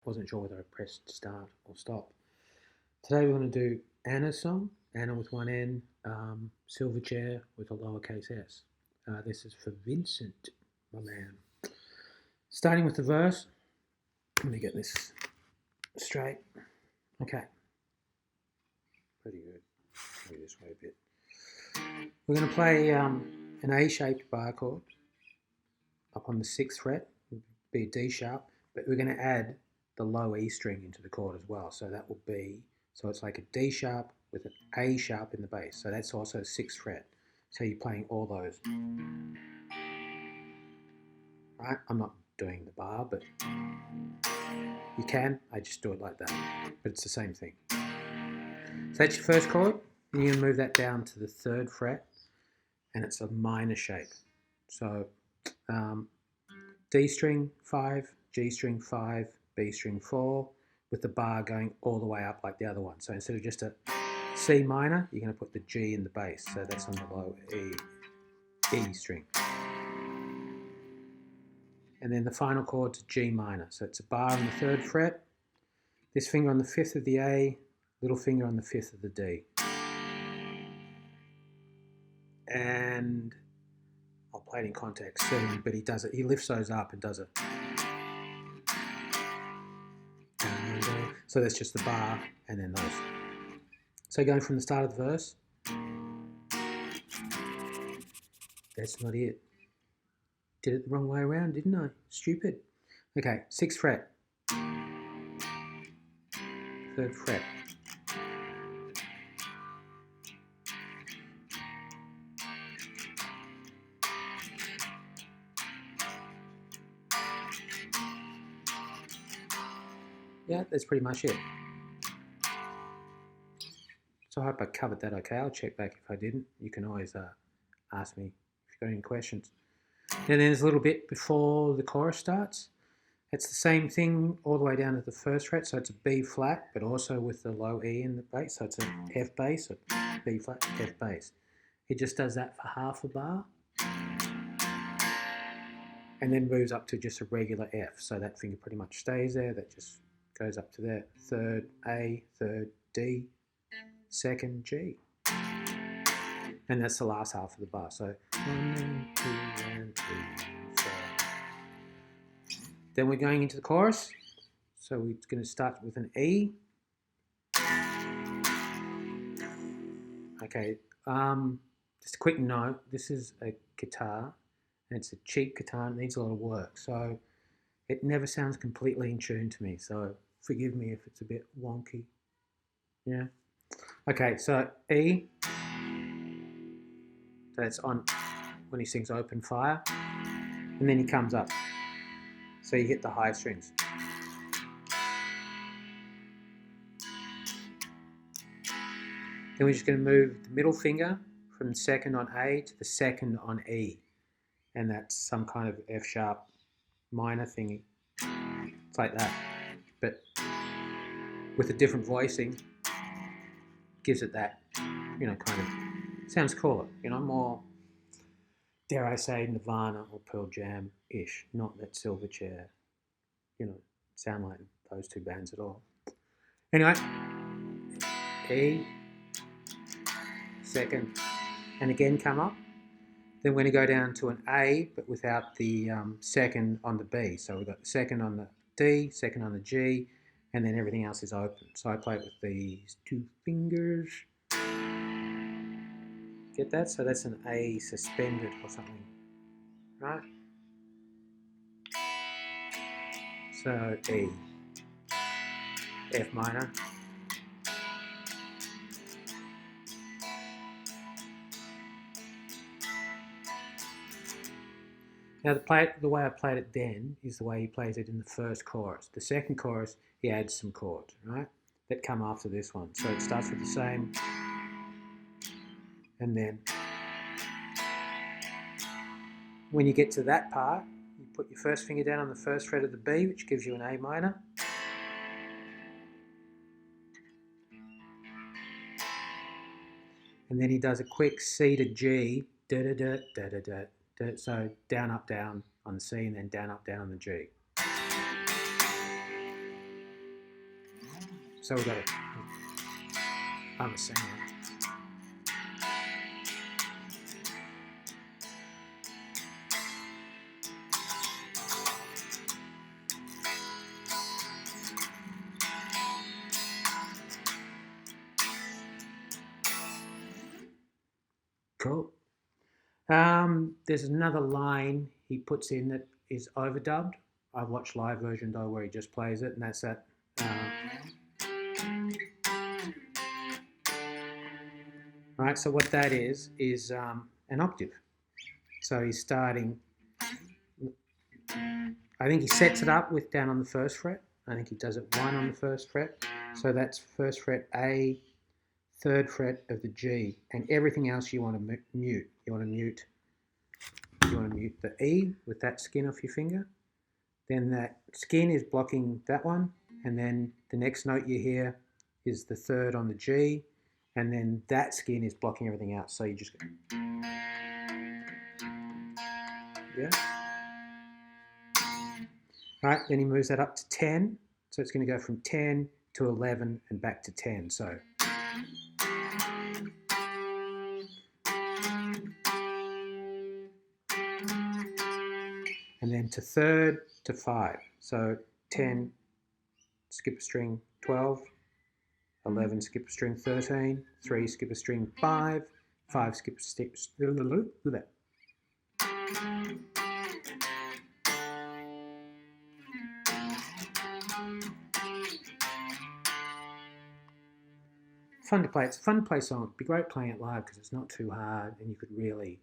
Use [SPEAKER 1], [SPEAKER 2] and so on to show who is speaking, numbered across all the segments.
[SPEAKER 1] Wasn't sure whether I pressed start or stop. Today we're going to do Anna's song, Anna with one N, Silverchair with a lowercase s. This is for Vincent, my man. Starting with the verse, let me get this straight. Okay, pretty good. Maybe this way a bit. We're going to play an A-shaped bar chord up on the 6th fret, be a D sharp, but we're going to add the low E string into the chord as well. So that will be, so it's like a D sharp with an A sharp in the bass. So that's also 6th fret. So you're playing all those. Right? I'm not doing the bar, but you can. I just do it like that. But it's the same thing. So that's your first chord. And you're going to move that down to the 3rd fret. And it's a minor shape. So D string 5, G string 5, B string 4, with the bar going all the way up like the other one. So instead of just a C minor, you're going to put the G in the bass. So that's on the low E string. And then the final chord's G minor. So it's a bar on the 3rd fret, this finger on the 5th of the A, little finger on the 5th of the D. And I'll play it in context soon, but he does it. He lifts those up and does it. So that's just the bar and then those. So going from the start of the verse, that's not it. Did it the wrong way around, didn't I? Stupid. Okay, 6th fret, 3rd fret. Yeah, that's pretty much it. So I hope I covered that okay. I'll check back if I didn't. You can always ask me if you've got any questions. And then there's a little bit before the chorus starts. It's the same thing all the way down to the 1st fret. So it's a B flat, but also with the low E in the bass. So it's a F bass, a B flat, F bass. It just does that for half a bar. And then moves up to just a regular F. So that finger pretty much stays there. That just goes up to there. 3rd A, 3rd D, 2nd G. And that's the last half of the bar. So 1, 2, and 3, 4. Then we're going into the chorus. So we're going to start with an E. Okay, just a quick note. This is a guitar, and it's a cheap guitar. It needs a lot of work. So it never sounds completely in tune to me. So forgive me if it's a bit wonky. Yeah. Okay, so E. So it's on when he sings Open Fire. And then he comes up. So you hit the high strings. Then we're just going to move the middle finger from the 2nd on A to the 2nd on E. And that's some kind of F sharp minor thingy. It's like that. But with a different voicing, gives it that, kind of, sounds cooler, more, dare I say, Nirvana or Pearl Jam-ish, not that Silverchair, sound like those two bands at all. Anyway, E, 2nd, and again come up. Then we're going to go down to an A, but without the 2nd on the B. So we've got the 2nd on the D, 2nd on the G, and then everything else is open. So I play it with these 2 fingers. Get that? So that's an A suspended or something, right? So E, F minor. Now the way I played it then is the way he plays it in the first chorus. The second chorus, he adds some chords, right, that come after this one. So it starts with the same, and then when you get to that part, you put your first finger down on the 1st fret of the B, which gives you an A minor. And then he does a quick C to G, da-da-da, da-da-da. So down, up, down on the C, and then down, up, down on the G. So we've got to understand that. Cool. There's another line he puts in that is overdubbed. I've watched live version though where he just plays it, and that's that. Right, so what that is an octave. So he's starting, I think he sets it up with down on the first fret. I think he does it 1 on the first fret. So that's first fret A, third fret of the G, and everything else you want to mute. You want to mute the E with that skin off your finger. Then that skin is blocking that one, and then the next note you hear is the third on the G, and then that skin is blocking everything else. So you just go, yeah. Right, then he moves that up to 10. So it's going to go from 10 to 11 and back to 10. So and then to third to 5. So 10, skip a string 12, 11, skip a string 13, 3, skip a string 5, 5, skip a step. Fun to play. It's a fun to play song. It'd be great playing it live because it's not too hard and you could really,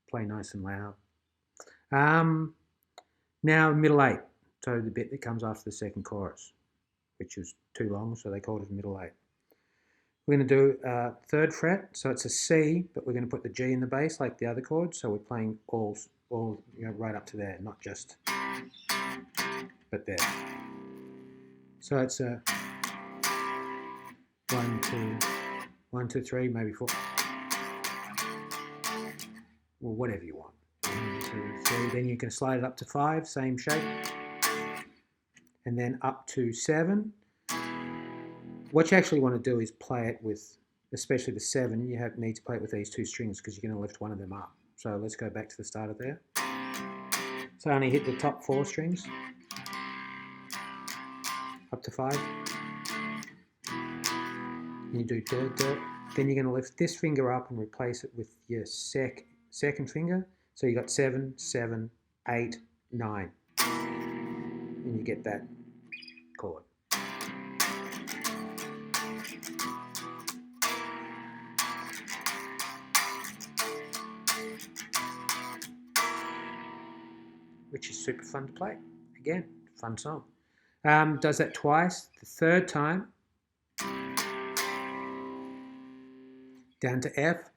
[SPEAKER 1] play nice and loud. Now middle 8. So the bit that comes after the second chorus, which is too long, so they called it middle 8. We're going to do third fret, so it's a C, but we're going to put the G in the bass like the other chords. So we're playing all right up to there, not just, but there. So it's a 1, 2, 1, 2, 3, maybe 4. Well, whatever you want. 1, 2, 3. Then you can slide it up to 5, same shape, and then up to 7. What you actually want to do is play it with, especially the 7, you need to play it with these 2 strings because you're going to lift one of them up. So let's go back to the start of there. So I only hit the top 4 strings, up to 5. And you do dirt, dirt. Then you're going to lift this finger up and replace it with your second finger. So you got 7, 7, 8, 9. And you get that chord. Which is super fun to play. Again, fun song. Does that twice. The third time, down to F,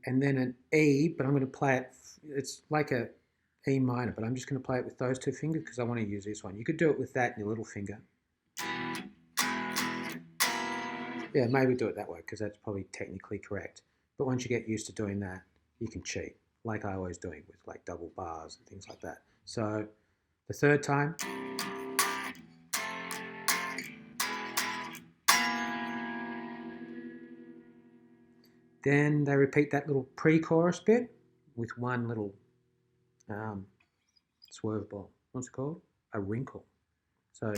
[SPEAKER 1] and then an E, but I'm going to play it, it's like a E minor, but I'm just going to play it with those 2 fingers because I want to use this one. You could do it with that and your little finger. Yeah, maybe do it that way because that's probably technically correct. But once you get used to doing that, you can cheat, like I always doing with like double bars and things like that. So the third time, then they repeat that little pre-chorus bit with one little swerve ball. What's it called? A wrinkle. So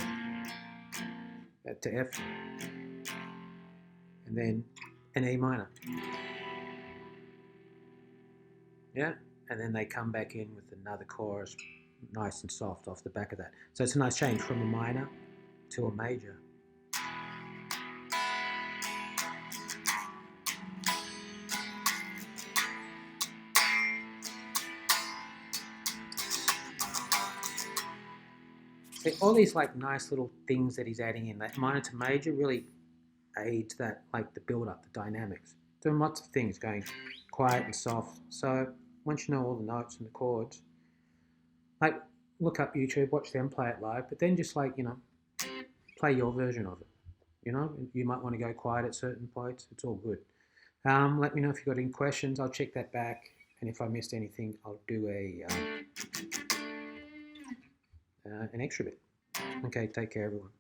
[SPEAKER 1] to F, and then an E minor. Yeah, and then they come back in with another chorus, nice and soft off the back of that. So it's a nice change from a minor to a major. See, all these like nice little things that he's adding in, that minor to major really aids that, like the build up, the dynamics. Doing lots of things, going quiet and soft. So once you know all the notes and the chords, like look up YouTube, watch them play it live, but then just like, play your version of it. You might want to go quiet at certain points. It's all good. Let me know if you've got any questions. I'll check that back. And if I missed anything, I'll do an extra bit. Okay, take care, everyone.